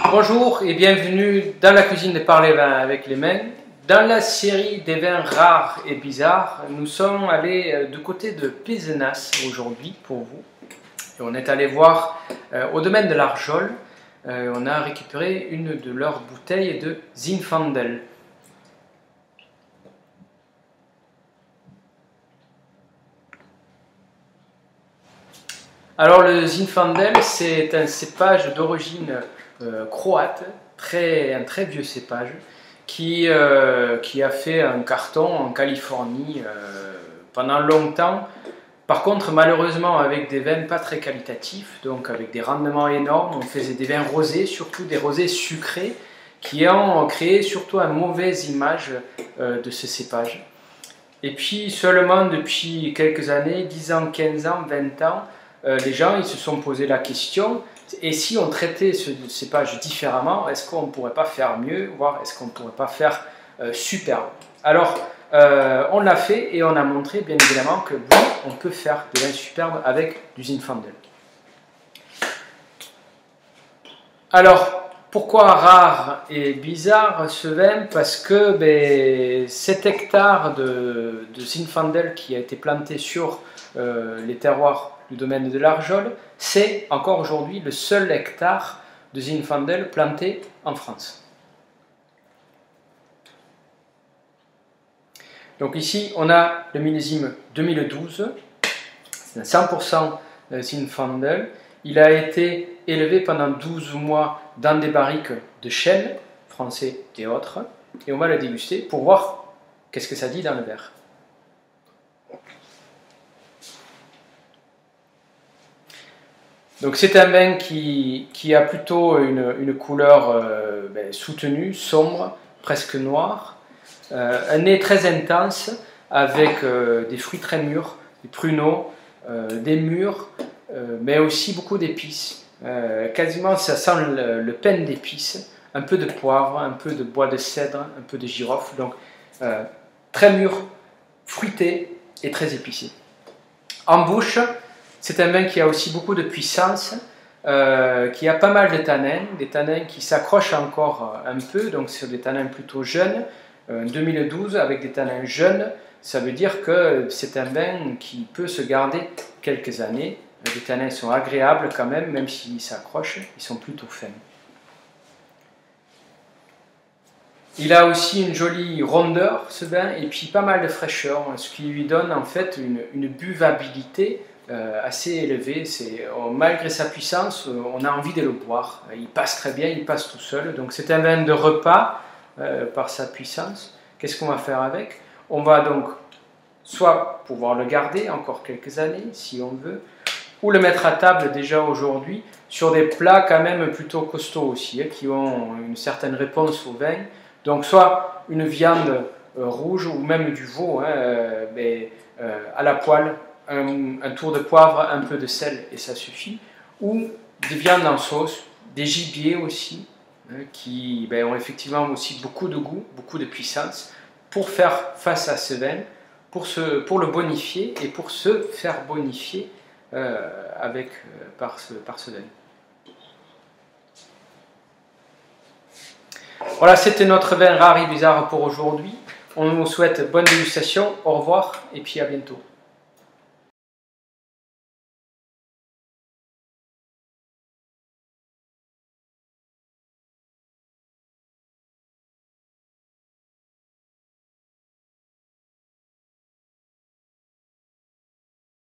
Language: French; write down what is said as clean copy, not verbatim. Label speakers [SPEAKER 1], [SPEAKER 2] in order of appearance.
[SPEAKER 1] Bonjour et bienvenue dans la cuisine de Par les vins avec les mains. Dans la série des vins rares et bizarres, nous sommes allés du côté de Pézenas aujourd'hui pour vous. Et on est allé voir au domaine de l'Arjol. On a récupéré une de leurs bouteilles de Zinfandel. Alors le Zinfandel, c'est un cépage d'origine croate, un très vieux cépage, qui a fait un carton en Californie pendant longtemps. Par contre, malheureusement, avec des vins pas très qualitatifs, donc avec des rendements énormes, on faisait des vins rosés, surtout des rosés sucrés, qui ont créé surtout une mauvaise image de ce cépage. Et puis seulement depuis quelques années, 10 ans, 15 ans, 20 ans, les gens ils se sont posé la question, et si on traitait ce cépage différemment, est-ce qu'on ne pourrait pas faire mieux, voire est-ce qu'on ne pourrait pas faire superbe? Alors, on l'a fait et on a montré bien évidemment que oui, on peut faire des vins superbes avec du Zinfandel. Alors, pourquoi rare et bizarre ce vin? Parce que 7 hectares de Zinfandel qui a été planté sur les terroirs du domaine de l'Arjol, c'est encore aujourd'hui le seul hectare de Zinfandel planté en France. Donc ici, on a le millésime 2012, c'est un 100% Zinfandel. Il a été élevé pendant 12 mois dans des barriques de chêne, français et autres, et on va le déguster pour voir qu'est-ce que ça dit dans le verre. Donc c'est un vin qui a plutôt une couleur soutenue, sombre, presque noire, un nez très intense avec des fruits très mûrs, des pruneaux, des mûrs, mais aussi beaucoup d'épices. Quasiment ça sent le pin d'épices, un peu de poivre, un peu de bois de cèdre, un peu de girofle, donc très mûr, fruité et très épicé. En bouche, c'est un vin qui a aussi beaucoup de puissance, qui a pas mal de tanins, des tanins qui s'accrochent encore un peu, donc sur des tanins plutôt jeunes. 2012 avec des tanins jeunes, ça veut dire que c'est un vin qui peut se garder quelques années. Les tanins sont agréables quand même s'ils s'accrochent, ils sont plutôt fins. Il a aussi une jolie rondeur ce vin et puis pas mal de fraîcheur, ce qui lui donne en fait une buvabilité assez élevée. Malgré sa puissance, on a envie de le boire. Il passe très bien, il passe tout seul. Donc c'est un vin de repas par sa puissance. Qu'est-ce qu'on va faire avec? On va donc soit pouvoir le garder encore quelques années si on veut, ou le mettre à table déjà aujourd'hui sur des plats quand même plutôt costauds aussi, qui ont une certaine réponse au vin. Donc soit une viande rouge ou même du veau à la poêle, un tour de poivre, un peu de sel et ça suffit, ou des viandes en sauce, des gibiers aussi, qui ont effectivement aussi beaucoup de goût, beaucoup de puissance, pour faire face à ce vin, pour le bonifier et pour se faire bonifier par ce vin. Voilà, c'était notre vin rare et bizarre pour aujourd'hui. On vous souhaite bonne dégustation, au revoir et puis à bientôt.